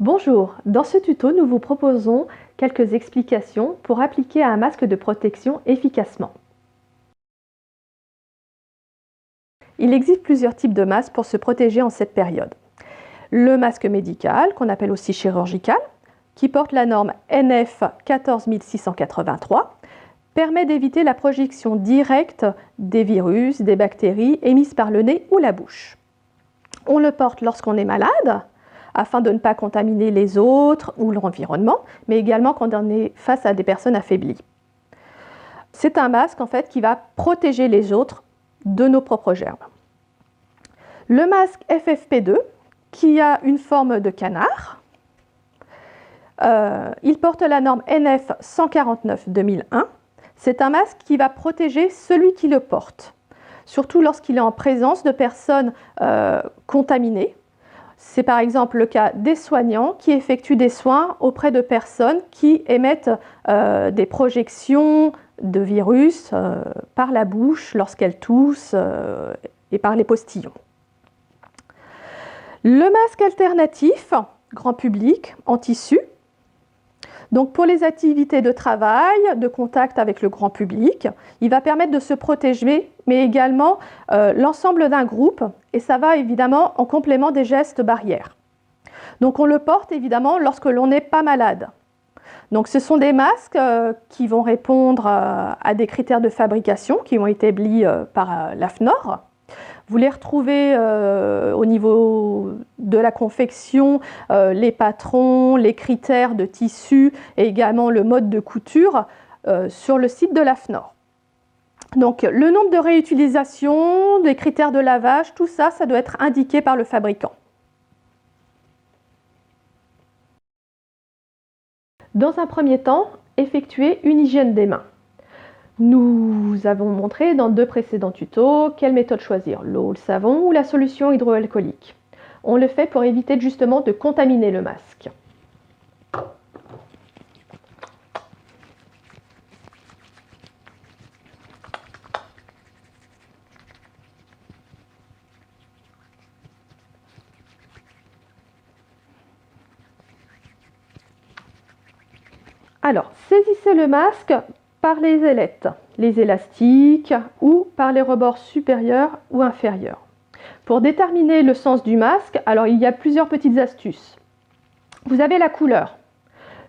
Bonjour, dans ce tuto, nous vous proposons quelques explications pour appliquer un masque de protection efficacement. Il existe plusieurs types de masques pour se protéger en cette période. Le masque médical, qu'on appelle aussi chirurgical, qui porte la norme NF 14683, permet d'éviter la projection directe des virus, des bactéries émises par le nez ou la bouche. On le porte lorsqu'on est malade, afin de ne pas contaminer les autres ou l'environnement, mais également quand on est face à des personnes affaiblies. C'est un masque en fait qui va protéger les autres de nos propres germes. Le masque FFP2, qui a une forme de canard, il porte la norme NF 149-2001. C'est un masque qui va protéger celui qui le porte, surtout lorsqu'il est en présence de personnes contaminées. C'est par exemple le cas des soignants qui effectuent des soins auprès de personnes qui émettent des projections de virus par la bouche lorsqu'elles toussent et par les postillons. Le masque alternatif, grand public, en tissu, donc pour les activités de travail, de contact avec le grand public, il va permettre de se protéger, mais également l'ensemble d'un groupe, et ça va évidemment en complément des gestes barrières. Donc on le porte évidemment lorsque l'on n'est pas malade. Donc ce sont des masques qui vont répondre à des critères de fabrication qui ont été établis par l'AFNOR. Vous les retrouvez au niveau de la confection, les patrons, les critères de tissu et également le mode de couture sur le site de l'AFNOR. Donc le nombre de réutilisations, des critères de lavage, tout ça, ça doit être indiqué par le fabricant. Dans un premier temps, effectuez une hygiène des mains. Nous avons montré dans deux précédents tutos quelle méthode choisir, l'eau, le savon ou la solution hydroalcoolique. On le fait pour éviter justement de contaminer le masque. Alors, saisissez le masque par les ailettes, les élastiques ou par les rebords supérieurs ou inférieurs. Pour déterminer le sens du masque, alors il y a plusieurs petites astuces. Vous avez la couleur.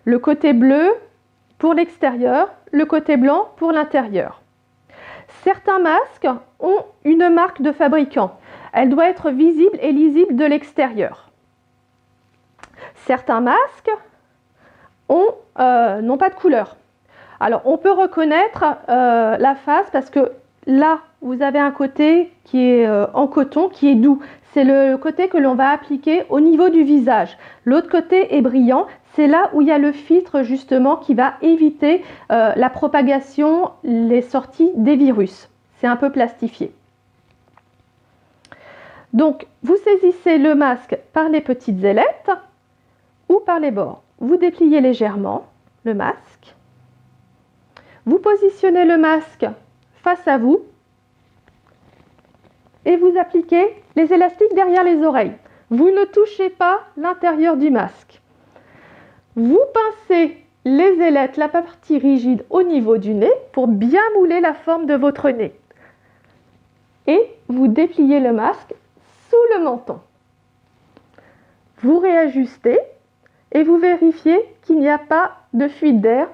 Le côté bleu pour l'extérieur, le côté blanc pour l'intérieur. Certains masques ont une marque de fabricant. Elle doit être visible et lisible de l'extérieur. Certains masques n'ont pas de couleur. Alors on peut reconnaître la face parce que là vous avez un côté qui est en coton, qui est doux. C'est le côté que l'on va appliquer au niveau du visage. L'autre côté est brillant, c'est là où il y a le filtre justement qui va éviter la propagation, les sorties des virus. C'est un peu plastifié. Donc vous saisissez le masque par les petites ailettes ou par les bords. Vous dépliez légèrement le masque. Vous positionnez le masque face à vous et vous appliquez les élastiques derrière les oreilles. Vous ne touchez pas l'intérieur du masque. Vous pincez les ailettes, la partie rigide au niveau du nez pour bien mouler la forme de votre nez. Et vous dépliez le masque sous le menton. Vous réajustez et vous vérifiez qu'il n'y a pas de fuite d'air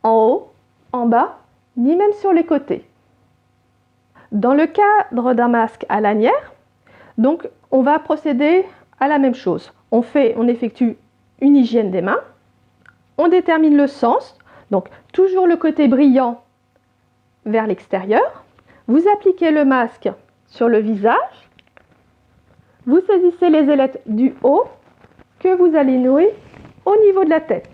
en haut, en bas, ni même sur les côtés. Dans le cadre d'un masque à lanière, donc on va procéder à la même chose. On effectue une hygiène des mains, on détermine le sens, donc toujours le côté brillant vers l'extérieur. Vous appliquez le masque sur le visage, vous saisissez les ailettes du haut que vous allez nouer au niveau de la tête.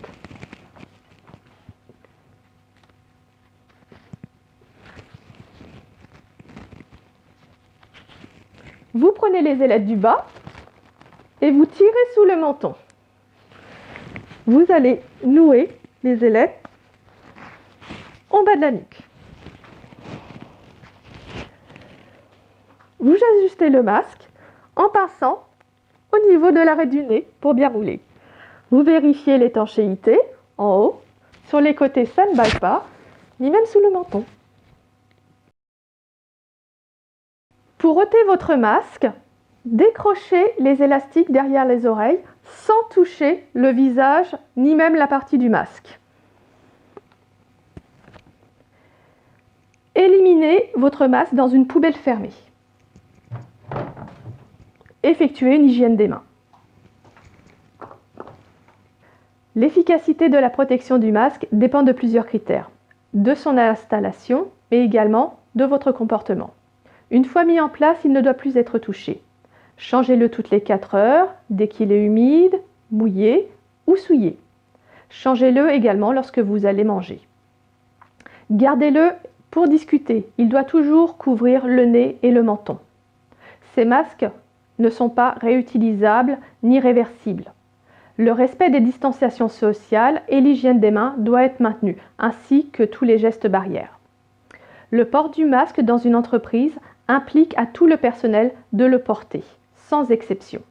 Vous prenez les ailettes du bas et vous tirez sous le menton. Vous allez nouer les ailettes en bas de la nuque. Vous ajustez le masque en pinçant au niveau de l'arrêt du nez pour bien rouler. Vous vérifiez l'étanchéité en haut. Sur les côtés, ça ne balle pas, ni même sous le menton. Pour ôter votre masque, décrochez les élastiques derrière les oreilles sans toucher le visage ni même la partie du masque. Éliminez votre masque dans une poubelle fermée. Effectuez une hygiène des mains. L'efficacité de la protection du masque dépend de plusieurs critères, de son installation, mais également de votre comportement. Une fois mis en place, il ne doit plus être touché. Changez-le toutes les 4 heures, dès qu'il est humide, mouillé ou souillé. Changez-le également lorsque vous allez manger. Gardez-le pour discuter. Il doit toujours couvrir le nez et le menton. Ces masques ne sont pas réutilisables ni réversibles. Le respect des distanciations sociales et l'hygiène des mains doit être maintenu, ainsi que tous les gestes barrières. Le port du masque dans une entreprise implique à tout le personnel de le porter, sans exception.